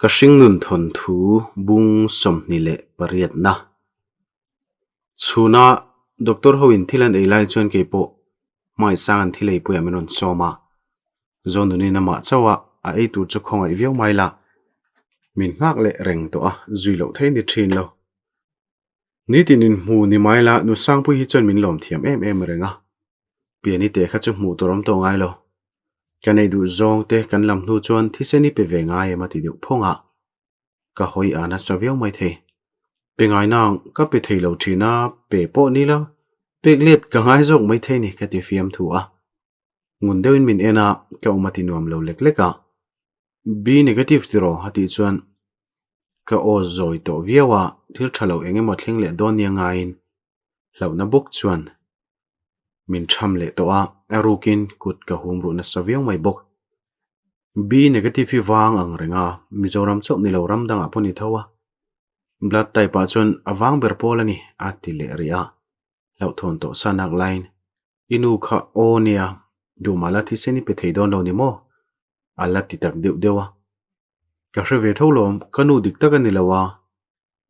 Kashing nun thon thu bung som ni le pariat na chuna doctor hoin thilan eilai chuan ke po mai sang thilei pu amenon soma zonuni na ma chawa a ei tu chu khonga i viau mai la min ngak le reng to a zuilo thei ni thin lo ni tinin mu ni mai la nu sang pu hi chuan min lom thiam em renga piani te kha chu mu torom to ngai lo kanei du zong te kan lam nu chuan thi se ni pe ve ngai ma ti deuh phonga ka hoi ana saviau mai the pe ngai nang ka pe thei lo thina pe po ni la pek let ka ngai jok mai the ni ka ti fiam thu a ngun deuin min ena ka umati nuam lo lek leka b negative tiro hati chuan ka o zoi to viawa thil thalo enge mo thleng le don nia ngain lo na buk chuan min tham le to a arukin kut ka humru na saviau mai bok b negative wang ang renga mizoram chop ni lo ram dang aponi thowa blood type a chuan awang ber polani ati le ria lo thon to sanak line inu kha onia dumala thi seni pe thei don lo ni mo ala ti tak deuh dewa ka hre ve tholom kanu dik tak ani lawa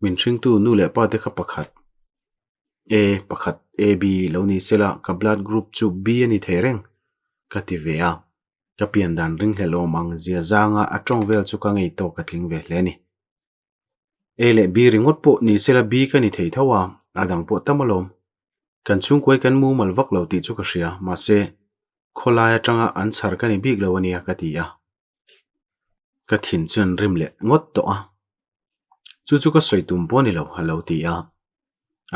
min thing tu nu le pa te kha pakhat pakhat ab lo ni sela ka blood group chu b ani thereng ka ti ve a ka pian dan ring helom ang zia zanga atong vel chu ka ngei to ka tling ve hle ni le b ringot po ni sela b ka ni thei thawa adang po tamalom kan chung koi kan mu mal vak lo ti chu ka hria ma se kholaya tanga ansar ka ni big lo ania ka ti a ka thin chun rim le ngot to a chu ka soitum po ni lo halo ti a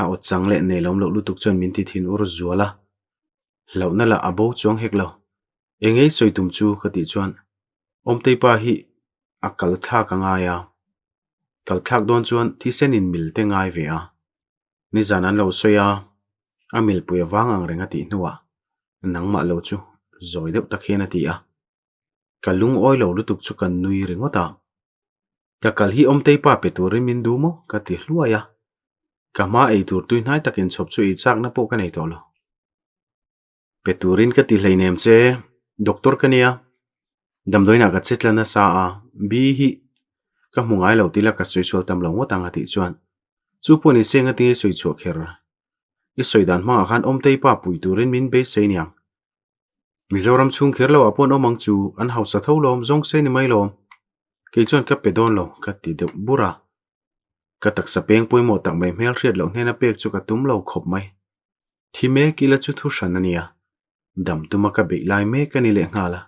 o chang le ne lom lo lutuk chun min ti thin ur zuala lo na la abo chuang hek lo engei soitum chu ka ti chuan omtei pa hi akal tha ka nga ya kal thak don chuan thi senin mil te ngai ve a ni zanan lo soya amil pu awang ang renga ti nuwa nangma lo chu zoi deuh takhena ti a kalung oi lo lutuk chu kan nui ringota ka kal hi omtei pa peturi min du mo ka ti hluaya kama ei tur tui hnai takin chhop chu i chak na po ka nei tolo peturin ka ti hleinem che doctor kania damdoina ka chetlana sa a bi hi ka mungai lo tila ka soisual tam lo ngotanga ti chuan chu poni senga ti soi chu kher i soidan ma khan omtei pa pui turin min be seiniang mizoram chung kher lo apon omang chu an hausa tholom zong se ni mai lom ke chuan ka pedon lo ka ti de bura ka tak sa peng pui mo tak mai mel hriat lo hena pek chu ka tum lo khop mai thime kila chu thu shan ania dam tuma ka be lai me ka ni le ngala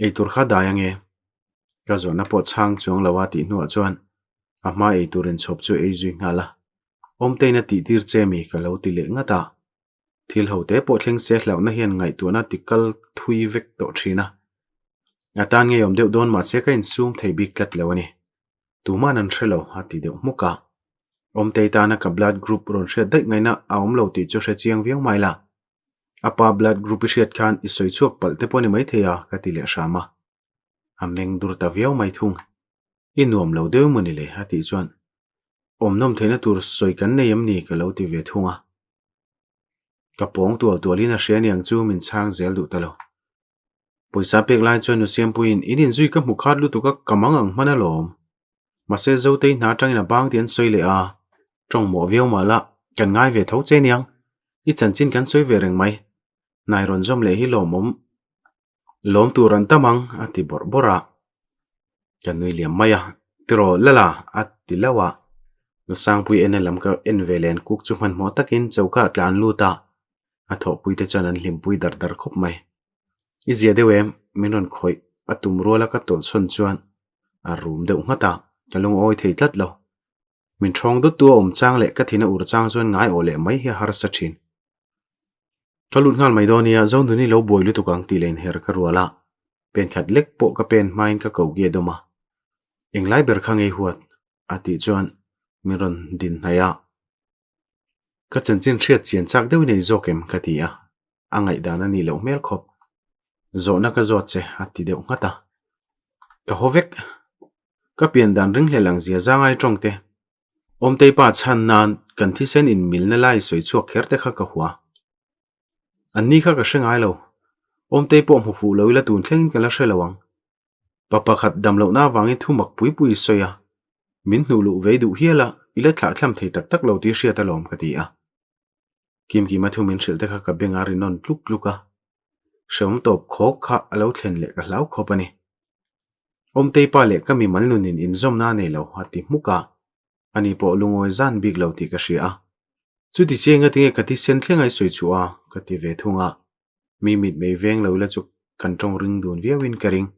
ei tur kha dayange ka zona po chang chung lawa ti nu chuan ama ei turin chhop chu ei zui ngala omteina ti tir chemi ka lo ti le ngata thil hote po thleng se hlau na hian ngai tu na tikal thui vek to thina atan nge yom deuh don ma se ka in sum thei bik tlat lawani tuman an threlo hati deuh muka omtei ta na ka blood group ron hret dai ngaina aum lo ti chu hre chiang viang mai la apa blood group hriat khan i soi chuak pal te poni mai theya ka ti le shama ameng dur ta viau mai thung i nuam lo deuh muni le hati chuan omnom theina tur soi kan nei am ni ka lo ti ve thunga kapong tualina hrianiang chu min chang zel du talo poisa pek lai chuan nu siam puin inin zui ka mukhat lu tuka kamangang manalom mase zo te na tangina bang tian soi le a trong mo viau mala kan ngai ve tho che niang i chanchin kan soi ve reng mai nai ron zom le hi lom turan tamang ati bora kan nui liam maya tiro lala ati lawa nu sang pui enelam ka envelen kuk chu man mo takin chauka tlan luta atho pui te chan an hlim pui dar khop mai i zia dewem minon khoi atum rola ka tol son chuan a room deuh ngata kalung oi thei tlat lo min thong du tu om chang le ka thina ur chang chuan ngai ole mai hi har sa thin kalut ngal mai donia zon duni lo boi lu tukang ti len her ka ruala pen khat lek po ka pen main ka ko ge doma englai ber khang ei huat ati chuan miron din haya ka chanchin hriat chian chak deuh nei zokem ka ti a angai dana ni lo mel khop zona ka zot che ati deuh ngata ka hovek ka pian dan ring hlelang zia zangai tongte omtei pa chan nan kan thi sen in milna lai soi chuak kherte kha ka huwa anni kha ka hrengai lo omtei po mu fu lo ila tun thleng kala hre lawang pakhat damlo na wangin thumak pui soya min hnu ve du hiala ila thla thlam thei tak lo ti hria ta lom ka ti a kim ki ma thu min thil te kha ka benga ri non tluk tluka shom top khok kha alo thlen le ka hlau khopani om te pa le ka mi mal nunin in zom na nei lo hati muka ani po lungoi zan big lo ti ka hria chu ti senga tinge ka ti sen thlengai soi chua ka ti ve thunga mi mit mei veng lo la chu kan tong ring dun viawin ka ring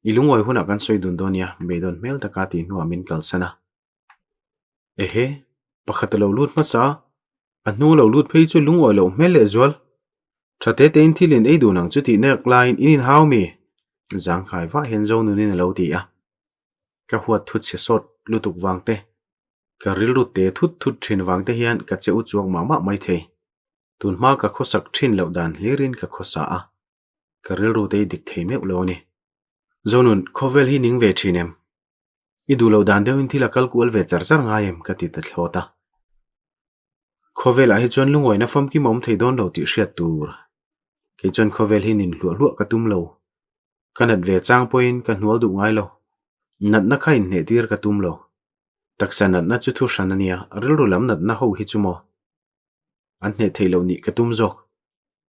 ilungoi huna kan soi dun donia meidon mel ta ka ti nu amin kal sana ehe pakhat lo lut ma sa anu lo lut phei chu lungoi lo mel le zwal thate te in thilin ei dunang chu ti nek line in how mi zang khai wa hen zo nu ni lo ti a ka huat thut se sot lutuk wangte ka ril ru te thut thin wangte hian ka cheu chuak ma mai the tun ma ka khosak thin lo dan lirin ka khosa a ka ril ru te dik thei me lo ni zonun khovel hi ning ve thinem I du lo dan deuhin thila kalkual ve char ngayem ka ti ta thlota khovel a hi chuan lungoi na fam ki mom thei don lo ti hriat tur ke chuan khovel hi nin hluah ka tum lo kanat ve chang point ka hnual du ngai lo nat na khain ne tir ka tum lo taksa nat na chu thu hranania ril ru lam nat na ho hi chumo an ne thei lo ni ka tum zok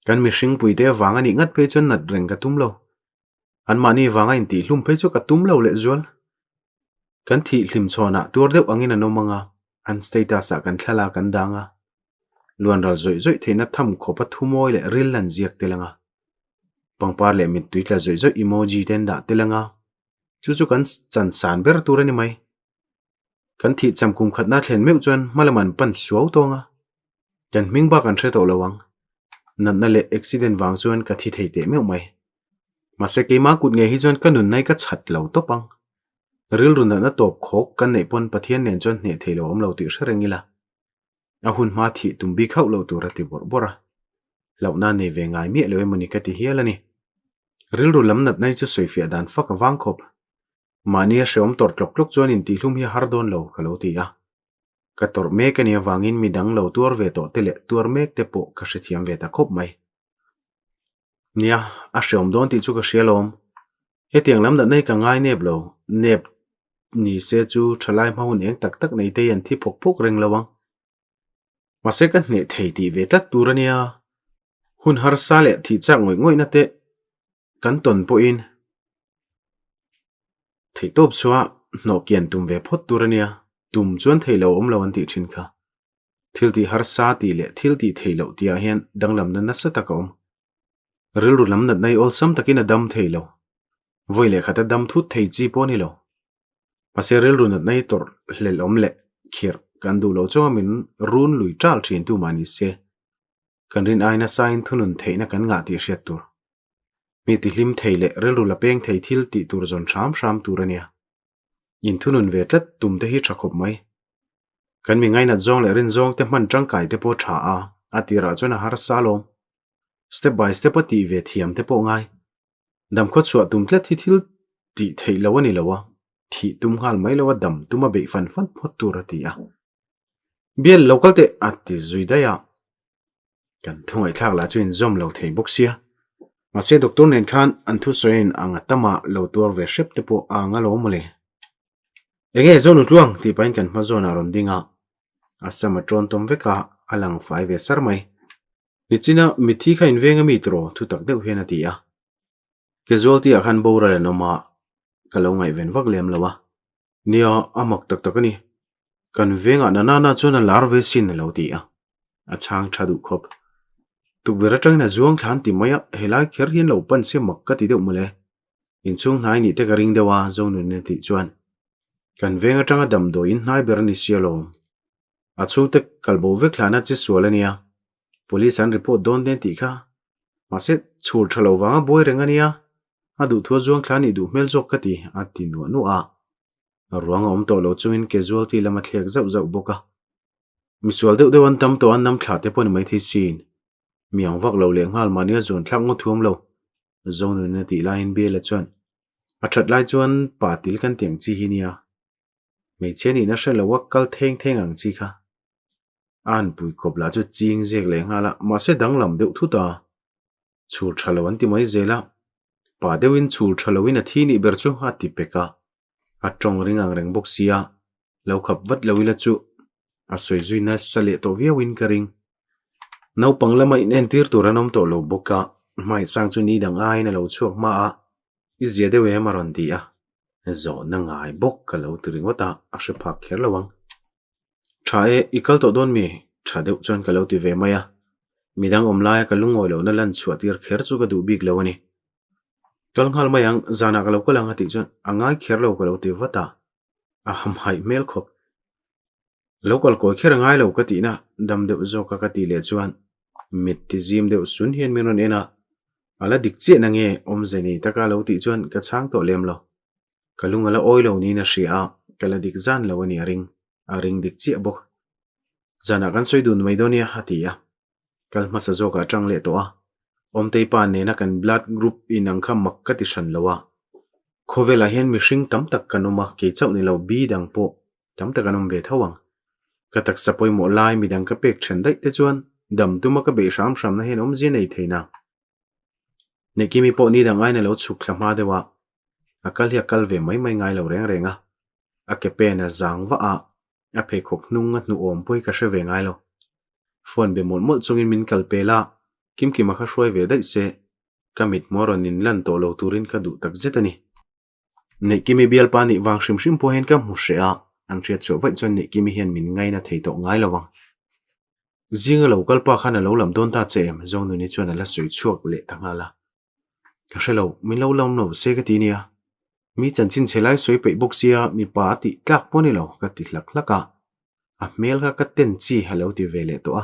kan mi hring pui te wanga ni ngat pe chuan nat reng ka tum lo an mani wanga in ti hlum pe chu ka tum lo le zual kan thi hlim chona tur deuh angin anomanga an status a kan thla kan danga luan ral zoi theina tham khopa thumoi le ril lan ziak telanga pangpar le mit tuitla zoi emoji ten da telanga chu kan chan san ber turani mai kan thi chamkum khatna thlen meu chuan malaman pan suau tonga jan mingba kan thre to lawang nan na le accident wang chuan ka thi theite meu mai mase ke ma kut nge hi chuan kanun nai ka chat lo to pang ril run na top khok kan nei pon pathian nen chuan hne theilo om lo ti hrenengila a hun ma thi tumbi khau lo tur ati bora launa ne ve ngai mi lo emani ka ti hialani ril ru lam nat nai chu soifia dan fak wang khop mania shom tor tlok chuan in ti hlum hi hardon lo kalo ti a ka tor me ka nia wangin midang lo tur ve to tele tur mek te po ka hrethiam ve ta khop mai nia a shom don ti chu ka hrialom he tiang lam nat nei ka ngai nep lo nep ni se chu thalai maun eng tak nei te an thi phok reng lawang mase kan ne thei ti ve tat turania hun har sale thi chak ngoi na te kan ton po in thei top chua no kian tum ve phot turania tum chuan theilo om lo an ti thin kha thil ti har sa ti le thil ti theilo tia hian danglam na sa ta kom ril ru lam nat nei ol sam takin adam theilo voile khata dam thu thei chi poni lo mase ril ru nat nei tor hlel om le khir kan du lo chonga min run lui tal thin tu mani se kan rin aina sain thunun theina kan nga ti hriat tur mi ti hlim theile ril ru la peng thei thil ti tur zon sham turania in thunun ve tlat tum te hi thakhop mai kan mi ngai na zong le rin zong te man tang kai te po tha a atira chona har salom step by step ati ve thiam te po ngai dam kho chua tum tlat thi thil ti thei lawani lawa thi tum hal mai lawa dam tuma be fan phot turati a biel local te ati zuidaya kan thungai thak la chuin zom lo thei boksia mase doctor nen khan anthu soin anga tama lo tur ve shep te po anga lo mole enge zonu tluang ti pain kan ma zona rondinga asama tron tom veka alang 5 ve sarmai nichina mithi kha invenga mitro thu tak deuh hena ti a casualty a khan bora le noma kalongai ven vak lem lawa nia amak tak ani kan venga nana chuna larve sin lo ti a achang thadu khop tu vera tang na zuang thlan ti maya helai kher hin lo pan se mak ka ti deuh mule inchung nai ni te ka ring dewa zonu ne ti chuan kan venga tanga dam do in nai ber ni sialo achung te kalbo ve khlana chi sualania police an report don den ti kha mase chur thalo wanga boy rengania adu thu zuang thlani du mel jok ka ti ati nu a ruang om to lo chungin casualty lama thlek zau boka misual deuh dewan tam to an nam thla te pon mai thi sin miang vak lo le ngal mania zon thlang ngo thuam lo zone ne ti line be la chuan a that lai chuan pa til kan tiang chi hinia me cheni na shela wak kal theng ang chi kha an pui kop la chu ching zek le ngala ma se danglam deuh thu ta chur thalo an ti mai zela pa deuin chul thalowin a thi ni ber chu a ti peka a tong ringang reng bok sia lo khap vat lowila chu a soi zui na sale to viawin ka ring no panglama in en tir turanom to lo boka mai sang chu ni dang ai na lo chuak ma a i zia de we maron ti a zo na ngai bok ka lo tiring wata a she phak kher lawang thae ikal to don mi tha deuh chon ka lo ti ve maya midang omlai ka lungoi lo na lan chuatir kher chu ka du bik lo ani kalnghal mayang zana ka lo ko lang ati chon angai kher lo ka lo ti wata a ham hai mel khop local ko kher ngai lo ka ti na dam deuh zo ka ti le chuan mit ti zim deuh sun hian minon ena ala dik che na nge om zeni taka lo ti chuan ka chang to lem lo kalung ala oilo ni na ria kala dik zan lo ani aring dik che bok zana kan soi dun mai donia hatia kal masa zo ka tang le to a om te pa ne na kan blood group in ang kham mak ka ti shan lawa khovela hian mi hring tam tak kanuma ke chau ni lo bi dang po tam tak anom ve thawang ka tak sapoi mo lai mi dang ka pek chen dai te chuan dam tuma ka be ram na hen om je nei theina nekimi po ni dang ai na lo chuk thama dewa akal hi akal ve mai ngai lo reng renga a ke pe na zang wa a phe khok nung a nu om poi ka she ve ngai lo phone be mon mol chungin min kal pela kim ki ma kha hroi ve dai se kamit moron in lan to lo turin ka du tak zetani nekimi bial pani wang shim shim po hen ka mu she a ang thia chu vai chon nekimi hian min ngai na thei to ngai lawang zinga lo kal pa khana lo lam don ta che em zo nu ni chuan ala sui chuak le tangala ka shelo min lo lam no se ka ti nia mi chanchin chelai soi pe bok sia mi pa ti tlak poni lo ka ti hlak hlaka a mel ka ten chi halo ti vele to a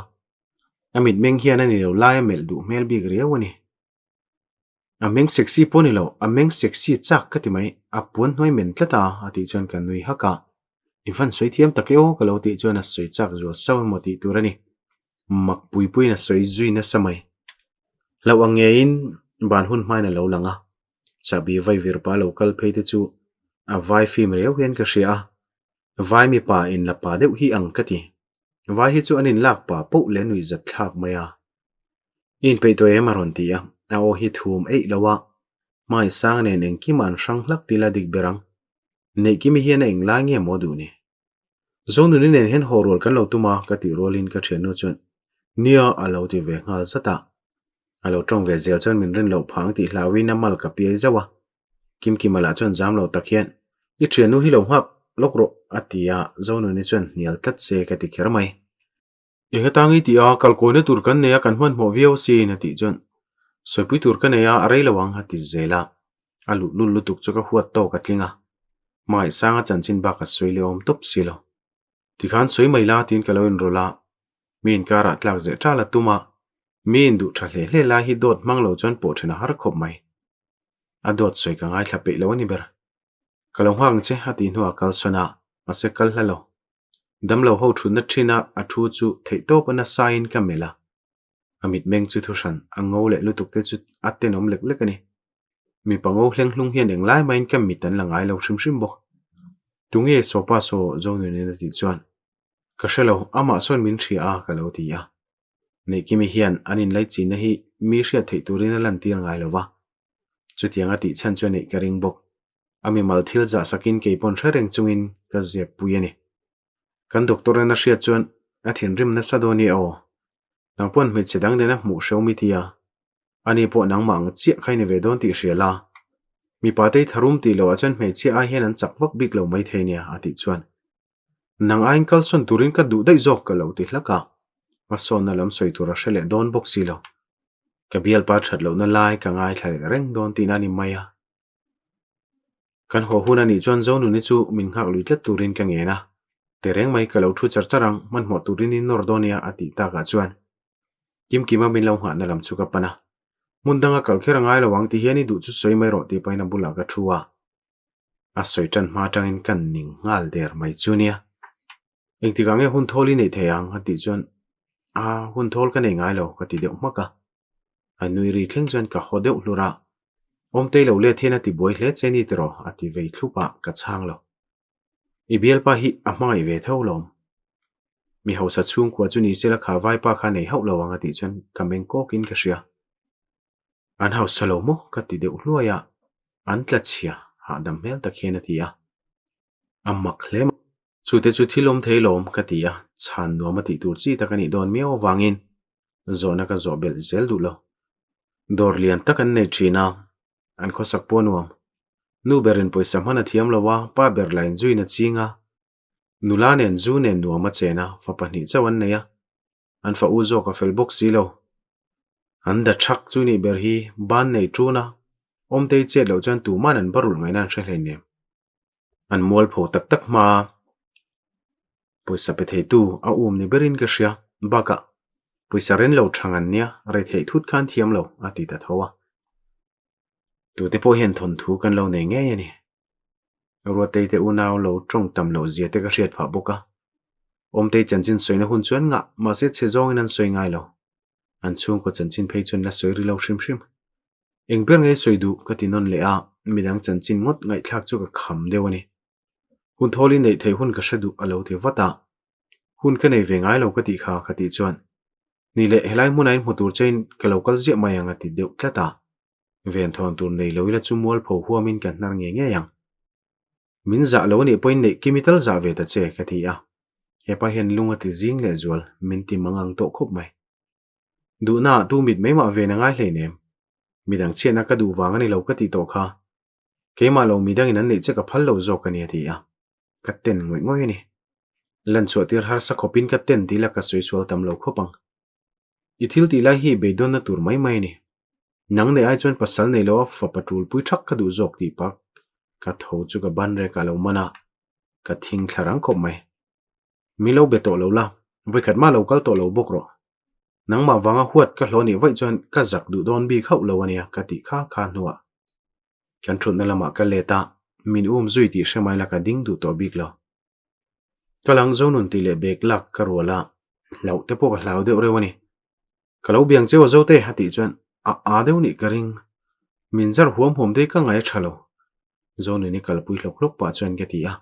amit meng hian ani lo lai mel du mel bi griawani a meng sexy poni lo a meng sexy chak ka ti mai a pon noi men tlata ati chon kan nui haka ifan soi thiam takeo ka lo ti chon a soi chak zo saw mo ti turani mak pui pui na soi zui na samai lawang ngein ban hun mai na lo langa chabi vai vir pa local pheite chu a vai fim reu hian ka ria vai mi pa in la pa deuh hi ang kati vai hi chu anin lak pa po le nui zat thak maya in pe to emaron tia a o hi thum ei lawa mai sang ne neng ki man sang hlak tila dik berang nei ki mi hian eng la nge modu ni zonu ni nen hen horol kan lo tuma ka ti rolin ka thenu chun nia alo ti ve ngal zata alo tong ve zel chon min rin lo phang ti hlawi na mal ka pi zawa kim ki mala chon jam lo takhian I thenu hi lo hak lokro atia zonu ni chon nial tat se ka ti khermai engatangi ti a kalkoine turkan ne kan hman mo viau si na ti chon sopui turkan ya arei lawang hati zela alu lulu tuk choka huat to ka tlinga mai sanga chanchin ba ka soile om top silo ti khan soi maila tin kaloin rola min kara tlak ze thala tuma min du thle hle la hi dot manglo chon po thena har khop mai a dot soi ka ngai thlape lo ni ber kalong hang che hati nu akal sona ase kal halo damlo ho thu na thina a thu chu theito pana sain ka mela amit meng chu thushan ango le lutuk te chu atenom lek lek ani mi pango hleng hlung hian eng lai main kam mi tan langai lo shrim shrim bo tunge sopa so zonu ne na ti chuan ka shelo ama son min thria ka lo ti ya nei kimi hian anin lai chi na hi mi hria thei turina lan tir ngai lova chutianga ti chan chone ka ring bok ami mal thil za sakin ke pon thareng chungin ka zep puyani kan doctor na hria chuan a thin rim na sadoni o nangpon mi chedang de na mu shomi tia ani po nang mang chi khaine ve don ti hriala mi pa te tharum ti lo achan me chi a hian an chakwak bik lo mai theinia ati chuan nang ain kal son turin ka du dai jok ka lo ti hlaka ma son na lam soi tura shele don boxi lo ka bial pa that lo na lai ka ngai thale reng don ti na ni maya kan ho huna ni chon zonu ni chu min khak lui tlat turin ka nge na tereng mai ka lo thu charcharang man mo turin in nordonia ati ta ka chuan kim kima min lo ha na lam chu ka pana mundanga kalkhera ngai lawang ti hiani du chu soi mai ro ti paina bula ka thuwa a soi tan ma tangin kan ning ngal der mai chunia engti gange hun tholi nei theyang ati chon a hun thol ka nei ngai lo ka ti deuh maka anui ri thleng chon ka hodeu lura om te lo le thena ti boi hle cheni tro ati vei thlupa ka chang lo ibial pa hi amai ve tholom mi hausa chung kwa chu ni sela kha vai pa kha nei hau lawang ati chon kameng ko kin ka ria an hau salo mo ka ti deuh hluaya an tla chia ha dam hmel tak hian a ti a amak hlem chute chu thilom theilom ka ti a chan nuam a ti tur chi takani don miaw wangin zona ka zo bel zel du lo dor lian takan nei thina an khosak ponuam nu berin poisa hmana thiam lowa pa berlain zuina chinga nula nen zu nen nuama chena fa pahnih chawan neya an fa uzo ka felbox zilo an da thak chu ni ber hi ban nei truna omte che lo chan tu man an barul ngai nan hre hlei nem an mol pho tak tak ma poisa pe thei tu a ni berin ka hria baka poisa ren lo thangan nia re thei thut khan thiam lo ati ta thowa tu te po hian thon thu kan lo nei nge ni ro te te unaw lo trong tam lo zia te ka hriat pha boka omte chanchin soina hun chuan nga ma se che zong in an soi ngai lo an chung ko chanchin phei chun la soi ri lo hrim hrim engber ngai soi du ka tinon le a midang chanchin ngot ngai thlak chu ka kham dewani hun tholi nei thei hun ka shadu alo ti wata hun ka nei ve ngai lo ka ti kha ka ti chuan ni le helai munain mutur chain ka local zia mayanga ti deuh tlata ven thon tur nei lo ila chu mol pho huamin kan nar nge nge yang min za lo ni point nei chemical za ve ta che ka ti a he pa hen lunga ti jing le zual min ti mangang to khop mai du na tu mit mai ma ve na ngai hlei nem midang chena ka du wang ani lo ka ti to kha keima lo midang in an nei che ka phal lo zo ka ni ti a ka ten ngoi ngoi ni lan chu tir har sa khopin ka ten ti la ka soi sual tam lo khopang ithil ti lai hi beidon na tur mai mai ni nang ne ai chuan pasal nei lo fa patrol pui thak ka du zok ti pak ka tho chu ka ban re ka lo mana ka thing thlarang khop mai milo beto lo la voi khat ma lo kal to lo bokro nang ma wanga huat ka hloni vai chuan ka zak du don bi khau lo ania ka ti kha kha nuwa kan thun na lama ka leta min zui ti shemai la ka ding du to bik lo kalang zonun ti le bek lak ka rola lau te po ka hlau de rewani kalau biang cheo zo te hati chuan a deu ni karing min zar huam hom de ka ngai thalo zonu ni kalpui hlok hlok pa chuan ke ti a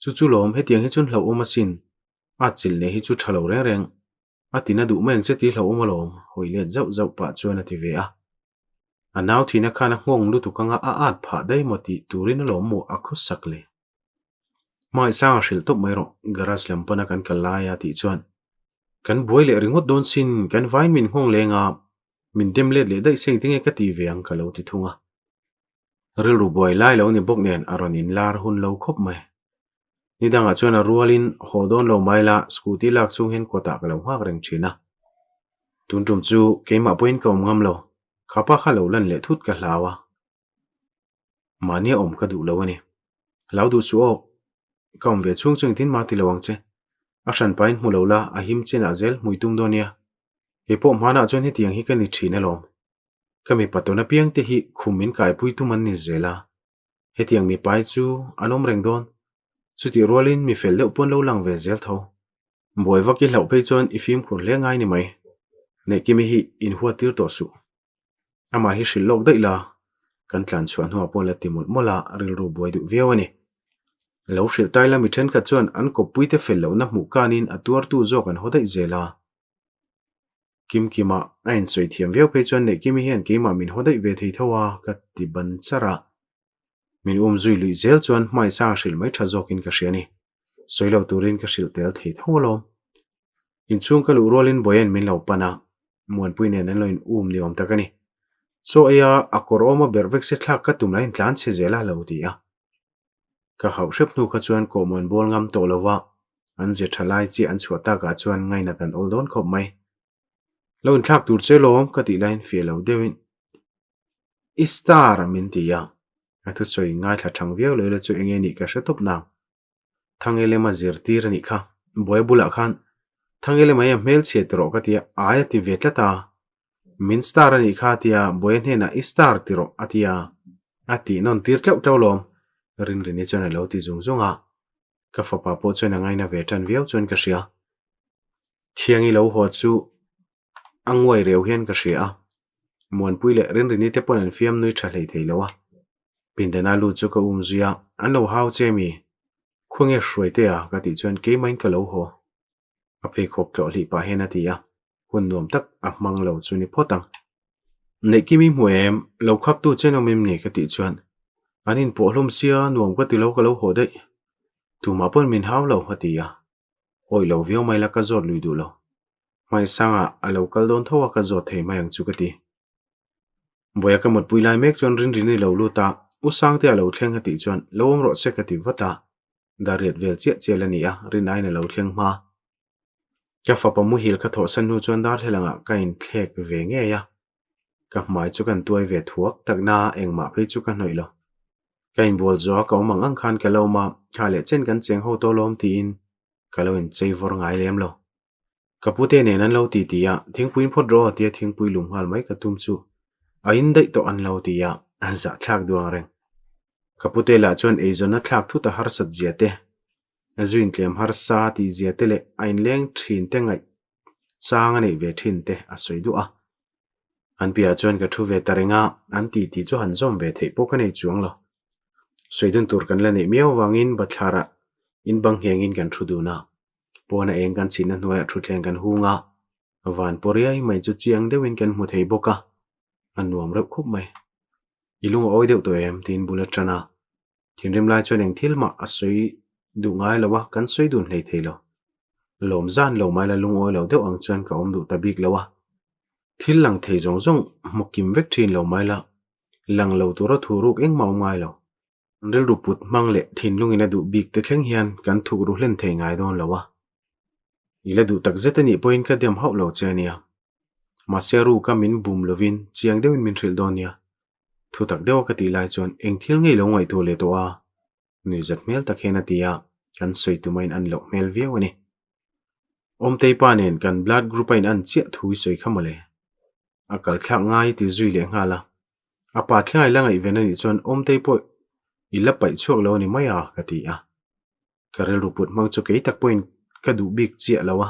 chu lom he tiang hi chun hlo omasin a chil ne hi chu thalo reng reng atina du meng che ti hlo omalom hoile zau zau pa chuan ati ve a anaw thina khana ngong lu tu kanga a at pha dai moti turin lo mo a khu sakle mai sa shil top mai ro garas lampana kan kalaya ti chuan kan boile ringot don sin kan vain min hong lenga min dem le dai seng tinge ka ti ve ang kalo ti thunga ril ru boy lai lo ni bok nen aronin lar hun lo khop mai ni danga chuan a rualin hodon lo maila scooty lak chung hen kota ka lo hak reng thina tuntum chu keima point kom ngam lo khapa kha lo lan le thut ka hlawa mania ka du lo ani lau du su o kom ve chung chung tin ma ti lawang che action point mulola a him chen azel muitum donia ke po mana chuan hi tiang hi ka ni thina lom kami patona piang te hi khumin kai pui tu man ni zela he tiang mi pai chu anom reng don chuti rolin mi fel le upon lo lang ve zel tho boy vaki hlau pe chon ifim khur le ngai ni mai ne kimi hi in huwa tir to su ama hi shil lok dai la kan tlan chuan huwa pon la timul mola ril ru boy du viawani lo shil tai la mi then ka chuan an ko pui te fel lo na mu kanin atuar tu zo kan hodai zela kim kima ain soi thiam veu pe chuan ne kimi hian keima min hodai ve thei thowa ka ti ban chara min zui lui zel chuan mai sa shil mai tha zokin ka hriani soilo turin ka shil tel thei tholo in chung ka lu rolin boyen min lo pana muan pui nen an loin ni om takani so aya akoroma bervek se thak ka tumlain tlan che zela lo ti a ka hau shep nu ka chuan ko mon bol ngam to lova an je thalai chi an chuata ka chuan ngai na tan oldon khop mai lon thak tur che lom ka ti line fe lo dewin istar min ti ya athu soi ngai tha thang viau le chu enge ni ka shatop na thangele ma zir tir ni kha boy bula khan thangele mai mel che tro ka ti aya ti vetlata min star ni kha tia boy ne na star tiro atia ati non tir tlau tau lom rin rin ni chana lo ti zung zunga ka fa pa po chana ngai na vetan viau chon ka sia thiangi lo ho chu angwai reu hian ka sia mon puile rin rin ni te pon an fiam nui tha lei thei lowa pindana lu chu ka zuya an lo hau che mi khunge hruai te a ka ti chuan ke main ka lo ho a pe khop tlo li pa hen atia hun nom tak a mang lo chu ni photang nei kimi muem lo khak tu chen omim ni ka ti chuan anin po hlum sia nuam ka ti lo ka lo ho dei tu ma pon min haw lo hati ya oi lo vio mai la ka zot lui du lo mai sanga a lo kal don thowa ka zot thei mai ang chu ka ti boya ka mot pui lai mek chon rin rin ni lo lu ta u sang te a lo thleng hati chuan lom ro se ka ti vata dariat vel che che la ni a rin ai na lo thleng ma ka fa pa mu hil ka tho san nu chuan dar thelanga ka in thlek ve nge ya ka mai chu kan tuai ve thuak tak na engma phei chu ka hnoi lo ka in bol zo ka mang ang khan ka lo ma kha le chen kan cheng ho to lom ti in ka lo in chei vor ngai lem lo ka pute ne nan lo ti ti ya thing puin phot ro ti thing pui lum hal mai ka tum chu a in dei to an lo ti ya a za thak duang reng ka pute la chuan e zo na thak thu ta har sat zia te azuin tlem har sa ti zia te le ain leng thin te ngai chang ani ve thin te a soi du a an pia chuan ka thu ve tarenga an ti ti chu han zom ve thei pok ani chuang lo soidun tur kan la nei miaw wangin bathlara in bang hengin kan thu du na pona eng kan chin na hnuai thu thleng kan hunga van poriai mai chu chiang deuin kan mu thei boka an nuam reuh khup mai ilung oi deuh to em tin bullet trana thinrim lai chuan eng thilma a soi du ngai lawa kan soi dun hlei thei lo lom zan lo mai la lung oi lo deuh ang chuan ka om du tabik lawa thil lang thei zong zong mokim vek thin lo mai la lang lo tura thuruk eng mau ngai lo rel ru put mang le thin lungin a du bik te thleng hian kan thuk ru hlen thei ngai don lawa ila du tak zetani point ka dem hau lo chenia ma seru ka min bum lovin chiang deuin min thril donia thu tak deuh ka ti lai chuan eng thil ngei lo ngai tu le to a ni zat mel tak hena tia kan soi tu main an lo mel viau ani om tei pa nen kan blood group in an chia thui soi khamale akal thak ngai ti zui le ngala apa thlai la ngai ven ani chuan om tei po ila pai chuak lo ni maya ka ti a karel ruput mang chu kei tak point ka du big chia lawa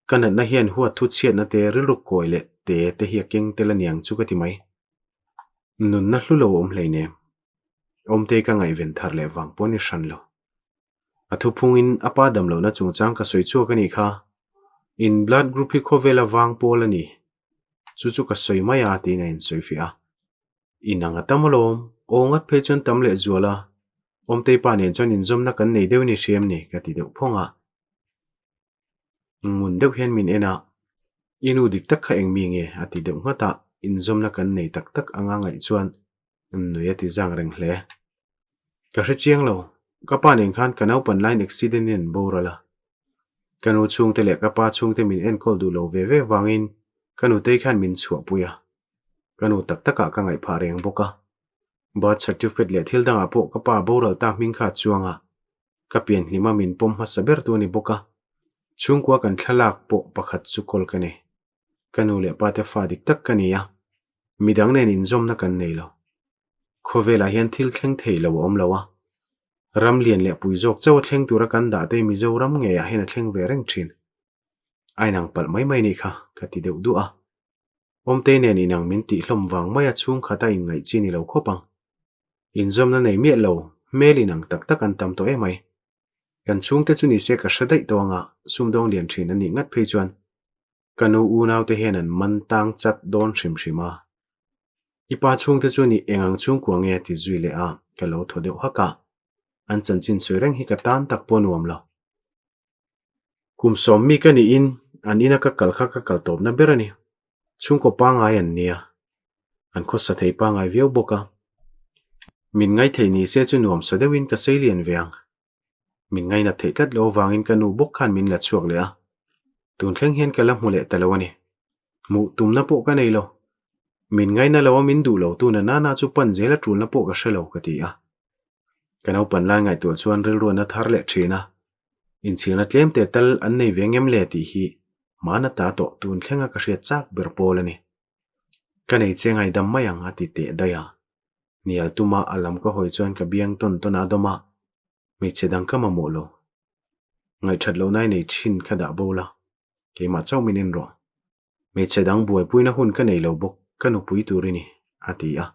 kan na hian huat thu chiat na te ril ruk koile te hi keng te la niang chu ka ti mai nun na hlu lo om hleine om te ka ngai ven thar le wang poni hran lo athu phungin apa dam lo na chungchang ka soi chu ka ni kha in blood group hi khovela wang pol ani chu chu ka soi maya ti na in soi fia inanga tamolom ongat phe chon tamle zuala om te pa nen chon in zom na kan nei deu ni shem ni ka ti deuh phonga ngun deuh hian min ena inu dik tak kha eng mi nge ati deuh ngata in zom na kan nei tak tak anga ngai chuan nuya ti jang reng hle ka hre chiang lo ka pa nen khan kanau pan line accident in borala kanu chung te le ka pa chung te min en kol du lo ve ve wangin kanu te khan min chhuwa puya kanu tak taka ka ngai pha reng boka birth certificate le thil danga po ka pa boral ta ming kha chuanga ka pian hlima min pom ha saber tu ni boka chungkwa kan thalak po pakhat chu kol kani kanu le pa te fa dik tak kania midang nen in zom na kan nei lo khovela hian thil thleng thei lo om lawa ram lian le pui jok chaw thleng tura kan da te mi zo ram nge ya hena thleng ve reng thin ainang pal mai mai ni kha ka ti deuh du a om te nen inang min ti hlom wang maya chung khata in ngai chi ni lo khopang in zom na nei mi lo melinang tak tak an tam to e mai kan chung te chu ni se ka hradai tonga sumdong lian thin ani ngat phei chuan kanu u nau te hen an man tang chat don hrim hrima ipa chung te chu ni engang chung kwa nge ti zui le a ka lo tho deuh haka an chan chin soi reng hi ka tan tak po nuam lo kum som mi ka ni in an ina ka kal kha ka kal top na berani chung ko pa ngai an nia an kho sa thei pa ngai viau boka min ngai thei ni se chu nuam sa deuin ka seilian veang min ngai na thei tlat lo wangin kanu bok khan min la chuak le a tun thleng hian kala mule talawani mu tum na po ka nei lo min ngai na lo min du lo tu na na chu pan zela tul na po ka shelo ka ti a kanau pan la ngai tu chuan rel ro na thar le thina in china tlem te tal an nei vengem le ti hi mana ta to tun thlenga ka hria chak ber polani ka nei chengai dam mayang ati te daya nial tuma alam ka hoi chuan ka biang ton tona doma mi chedang ka ma mo lo ngai that lo nai nei thin khada bola ke ma chau minin ro mi chedang buai puina hun ka nei lo bok kanu pui turini ati a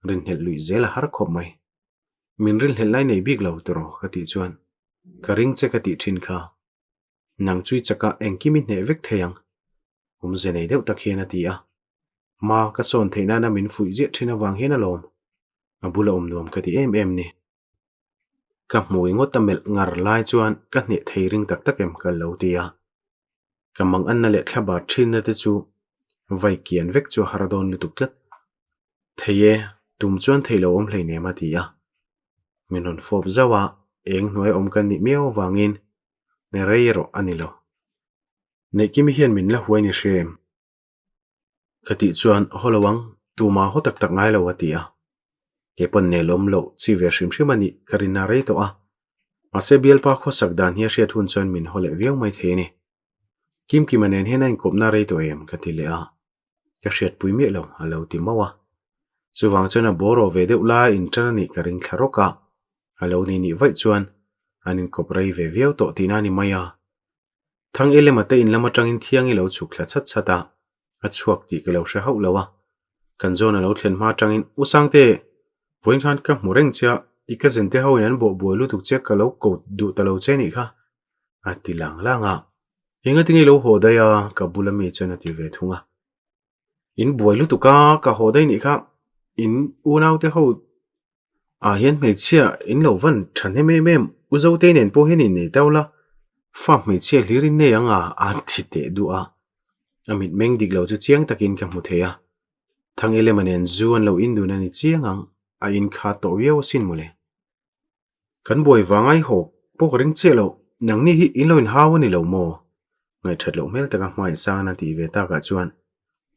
rin hel lui zela har khop mai min ril hel lai nei big lo tro ka ti chuan ka ring che ka ti thin kha nang chui chaka engkimi ne vek theyang ze nei deuh tak hian ati a ma ka son theina na min fui je thina wang hena lom abula nuam ka ti em ni ka mui ngot tamel ngar lai chuan ka hne theiring tak takem ka lo tia kamang an na le thaba thin na te chu vai kian vek chu haradon lu tuklat theye tum chuan theilo om hlei ne ma tia minon fop zawa eng hnuai om kan ni meo wangin ne reiro anilo ne kimi hian min la huai ni shem kati chuan holowang tuma ho tak tak ngai lo atia ke pon ne lom lo chi ve shim shimani karina rei to a ase bial pa kho sakdan hi hriat hun chuan min hole viau mai the ni kim ki manen henain kopna rei to em kati le a ka hriat pui mi lo alo ti mawa chuwang chuan a boro ve deuh la in tani karing thlaroka alo ni vai chuan anin koprei ve viau to tina ni maya thang elemate in lama tangin thiang i lo chukla chat chata a chuak ti ke lo hra ho lowa kan zona lo thlen ma tangin usangte voin khan ka mureng cha ika zente ho in bo boilu tuk che ka lo ko du ta lo che ni kha ati lang langa inga tingi lo ho da ya ka bulami chana ti ve thunga in boilu tuka ka ho dai ni kha in unau te ho a hian me chia in lo van thane me mem uzo te nen po hen ni tawla fa me chia lirin ne anga a thi te du a amit meng dik lo chu chiang takin ka mu theya thang elemanen zuan lo in du na ni chiangang a in kha to yeo sin mule kan boi wangai ho po ring che lo nang ni hi in lo in haw ni lo mo ngai that lo mel taka mai sa na ti ve ta ka chuan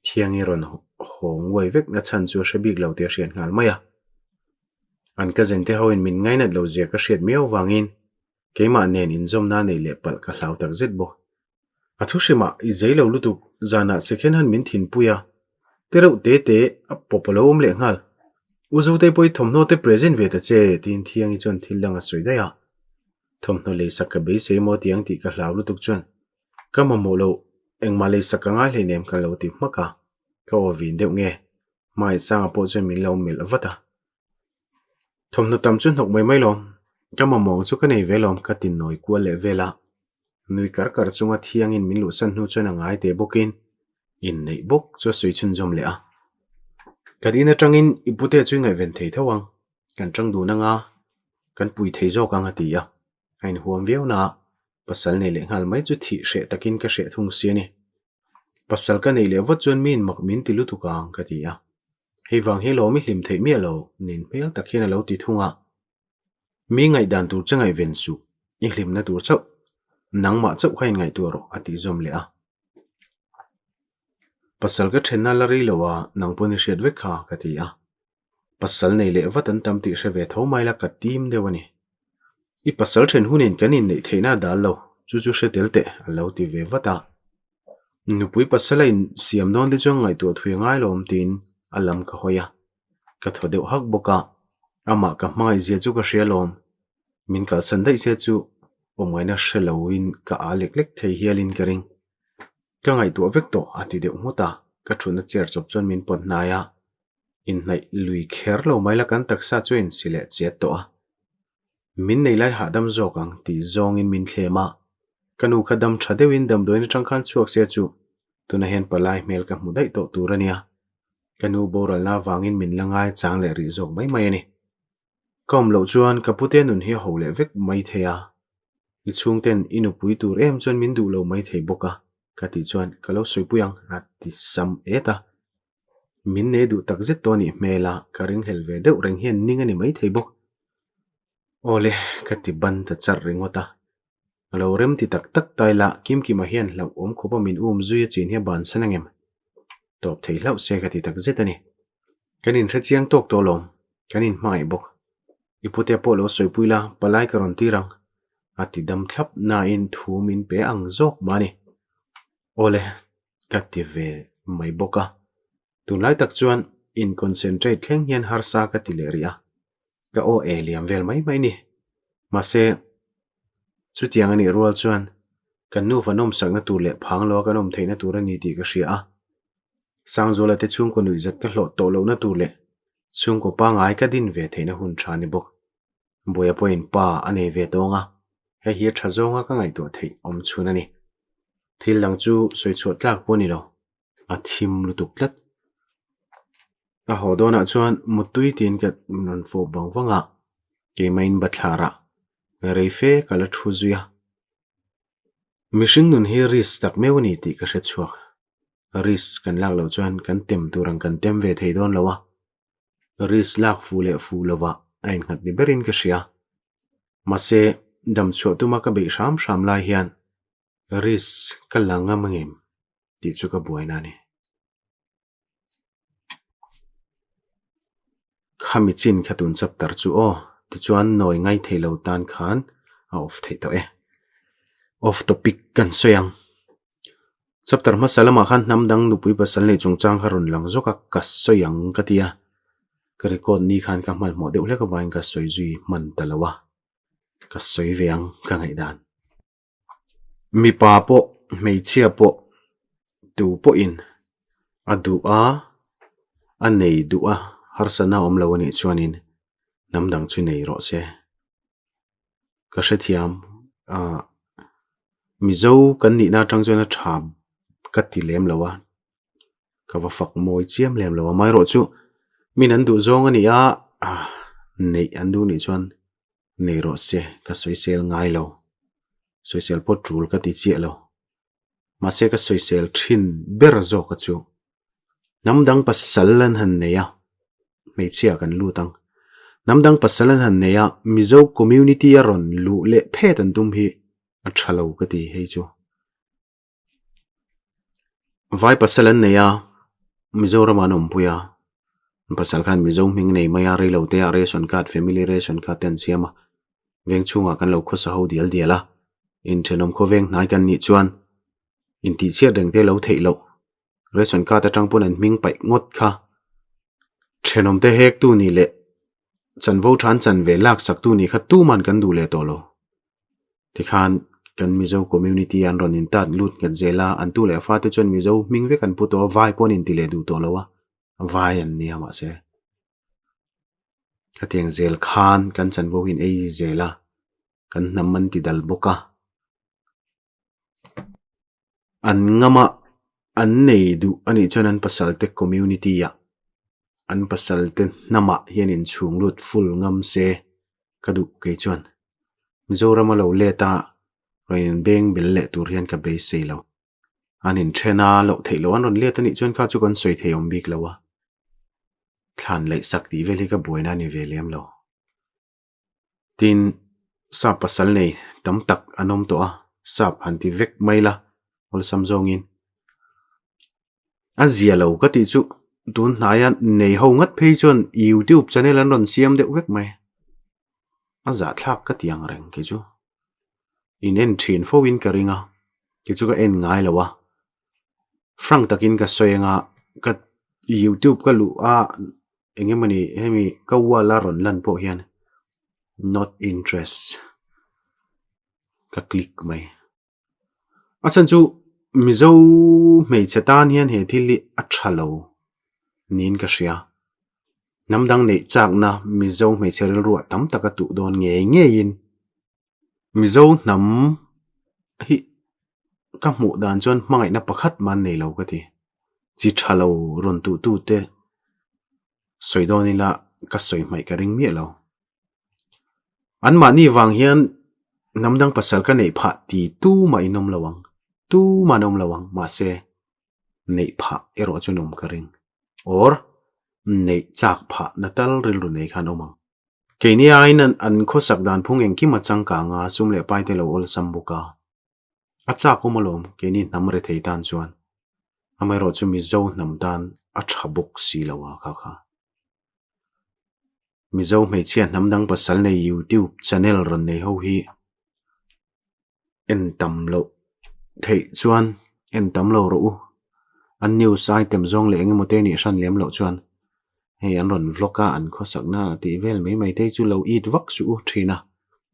thiang i ron hong wai vek na chan chu shabik lo te hrian ngal maya an ka zente ho in min ngai na lo zia ka hriat meo wangin keima nen in zom na nei le pal ka hlau tak zet bo athushima i zeilo lutuk zana second hand min thin puya tereu te a popolom le ngal uzo te poi thomno te present ve ta che tin thiang i chon thil a soida ya thomno le sak ka be se mo tiang ti ka hlau lutuk chuan kama mo lo engma le sak nga le nem ka lo ti maka ka o vin deuh nge mai sang a po chen min lo mel avata thomno tam chun nok mai mai lom kama mong chu ka nei velom ka tin noi kwa le vela nui kar chunga thiang in min lu san nu chona ngai te bokin in nei bok cho sui chun jom le a kadina tangin ipute chu ngai ven thei thawang kan tang du na nga kan pui thei zo ka nga ti ya ain huam veu na pasal nei le ngal mai chu thi hre takin ka hre thung siani pasal ka nei le wat chon min mak min ti lu tu kang ka ti ya hei wang he lo mi hlim thei mi lo nin pel takhin lo ti thunga mi ngai dan tur changai ven su i hlim na tur chau nangma chau khain ngai tur ati zom le a pasal ka thenna la ri lowa nangponi hriat vek kha ka ti a pasal nei le watan tam ti hre ve tho mai la ka tim dewani i pasal then hunin kanin nei theina dal lo chu chu hre telte alo ti ve wata nupui pasala in siam non de chong ngai tu thui ngai lom tin alam ka hoya ka thodeu hak boka ama ka mai zia chu ka hrialom min kal san dai se chu omgaina hreloin ka alek lek thei hialin karing ka ngai tu vek to ati deuh muta ka thuna cher chop chon min pot naya in nai lui kher lo mai la kan taksa chu in sile che to a min nei lai hadam zokang ti zong in min thlema kanu khadam thadewin dam doin tangkhan chuak se chu tuna hen palai mel ka mudai to turania kanu boral na wangin min langai chang le ri zok mai mai ani kom lo chuan kapute nun hi hole vek mai theya i chungten inu pui tur em chon min du lo mai thei boka kati chuan kalo soipuyang ati sam eta min ne du tak zet to ni mela karing helve deuh reng hian ning ani mai thei bok ole kati ban ta char ringota lo rem ti tak tak taila kim ki ma hian lo om khopa min zuya chin he ban sanangem top thei lau se kati tak zet ani kanin hre chiang tok to lom kanin mai bok ipute po lo soipuila palai karon tirang ati dam thlap na in thu min pe ang zok mani ole kati ve mai boka tunlai tak chuan in concentrate thleng hian harsa ka tileria ka o eliam vel mai mai ni mase chutiang ani rual chuan kan nu vanom sakna tu le phang lo kanom theina turani ti ka hria a sangzola te chung ko nui zat ka hlo to lo na tu le chung ko pa ngai ka din ve theina hun thani bok boya point pa ane ve tonga he hi thazonga ka ngai to thei om chunani thil lang chu soi chot tlak poni lo a thim lu tuklat a hodona chuan mutui tin kat non fo wangwanga ke main bathlara reife kala thuzuya mishing nun hi ris tak mewni ti ka hre chuak ris kan lak lo chuan kan tem turang kan tem ve thei don lawa ris lak fu lova ain khat ni berin ka hria mase dam chho tuma ka be sham lai hian ris kalanga mangem ti chu ka buaina ni khami chin khatun chaptar chu o ti chuan noi ngai theilo tan khan a off thei to off topic kan soyang chapter masalama khan namdang nupui pasal nei chungchang harun lang zoka ka soyang katia ka record ni khan ka mal mo deuh le ka wain ka soi zui man talawa ka soi veang ka ngai dan mi pa po mei chia po tu po in adu a anei du a harsana omlo ani chuanin namdang chu nei ro se ka hrethiam mizo kan ni na tang chuan a tham ka ti lem lawa ka wa fak moi chiam lem lawa mai ro chu min an du zong ani a nei an du ni chuan nei ro se ka soisel ngai lo soisel pot rul ka ti chia lo ma se ka soisel thin ber zo ka chu namdang pasalan han neya mei chia kan lu tang namdang pasalan han neya mizo community aron lu le phet an tum hi a thalo ka ti hei chu vai pasalan neya mizo ramanom puya pasal khan mizo ming nei maya re lo te a ration card family ration card ten siama veng chunga kan lo khosa ho dial diala in thenom kho veng nai kan ni chuan in ti chia deng te lo thei lo ration card atang pun an ming pai ngot kha thenom te hek tu ni le chan vo than chan ve lak sak tu ni kha tu man kan du le to lo ti khan kan mizo community an ron in tat lut ngat zela an tu le fa te chon mizo ming ve kan puto vai pon in ti le du to lo wa vai an ni ama se ka tiang zel khan kan chan vo in ei zela kan namman ti dal boka an ngama an nei du ani chon an pasal te community ya an pasal te nama hian in chung lut full ngam se kadu ke chuan mizoram lo leta roin beng bil le tur hian ka be sei lo anin thena lo theilo an ron leta ni chuan kha chu kan soi theom bik lawa thlan lai sak ti veli ka buaina ni velem lo tin sa pasal nei tam tak anom to a sap hanti vek maila ol samzongin azia lo ka ti chu tun hnaya nei ho ngat phei chuan YouTube channel an ron siam deuh vek mai aza thlak ka tiang reng ke chu inen thin fo win ka ringa ke chu ka en ngai lawa frank takin ka soyenga ka YouTube ka lu a engemani hemi ka wala ron lan po hian not interest ka click mai achan chu mizo mei chatan hian he thili a thalo nin ka hria namdang nei chak na mizo mei cherel ruwa tam taka tu don nge in mizo nam hi ka mu dan chon mangai na pakhat man nei lo ka ti chi thalo ron tu te soidonila ka soi mai ka ring mi lo an ma ni wang hian namdang pasal ka nei pha ti tu mai nom lawang tu manom lawang ma se nei pha ero chunom ka ring or nei chak pha natal ril ru nei khan omang keini ainan an khosak dan phung eng ki machang ka nga sum le pai te lo ol sambuka acha ko malom keini namre thei tan chuan amai ro chu mi zo nam dan a thabuk si lawa kha mi zo mei chian namdang pasal nei YouTube channel ron nei ho hi en tam lo thei chuan en tam lo ro an news item zong le enge mote ni san lem lo chuan hei an ron vloga an khosak na ti vel mai te chu lo eat vak su thina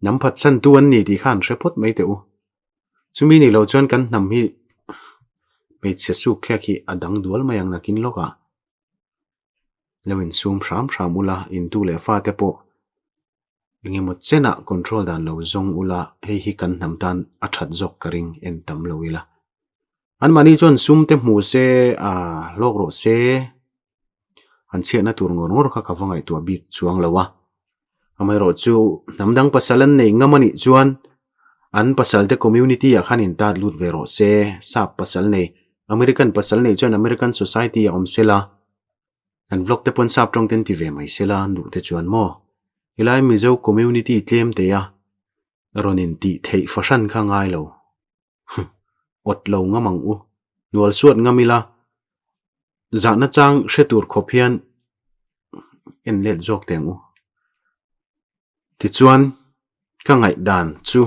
nam phat san tu an ni ti khan report mai te u chumi ni lo chuan kan nam hi mei che su khlek hi adang dual mayang nakin loka lewin sum sham ula in tu le fa te po enge mo chena control dan lo zong ula hei hi kan nam tan a that jok karing en tam lo ila an mani chon sum te mu se lok ro se kan chia na tur ngor kha kawangai tu bik chuang lawa amai ro chu namdang pasalan nei ngamani chuan an pasal te community a khanin ta lut vero se sap pasal nei American pasal nei chuan American society a omsela an vlog te pon sap tong ten ti ve mai sela nu te chuan mo ilai mizo community tlem te ya ronin ti thei fashan kha ngai lo ot lo ngamang u nual suat ngamila zana chang shetur khopian en let jok teng u ti chuan ka ngai dan chu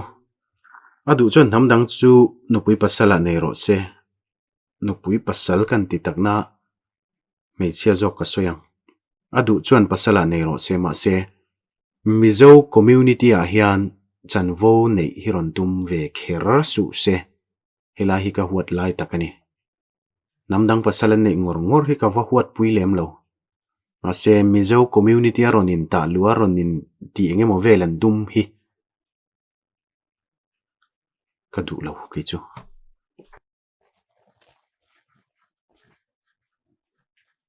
adu chuan namdang chu nupui pasala nei ro se nupui pasal kan ti takna meichhia jok ka soyang adu chuan pasala nei ro se ma se mizo community a hian chanvo nei hiron tum ve kher su se helahi ka huat lai takani namdang pasalan nei ngor hi ka va huat pui lem lo ase mizo community a ronin ta lua ronin ti engemaw velan dum hi ka du lo ke chu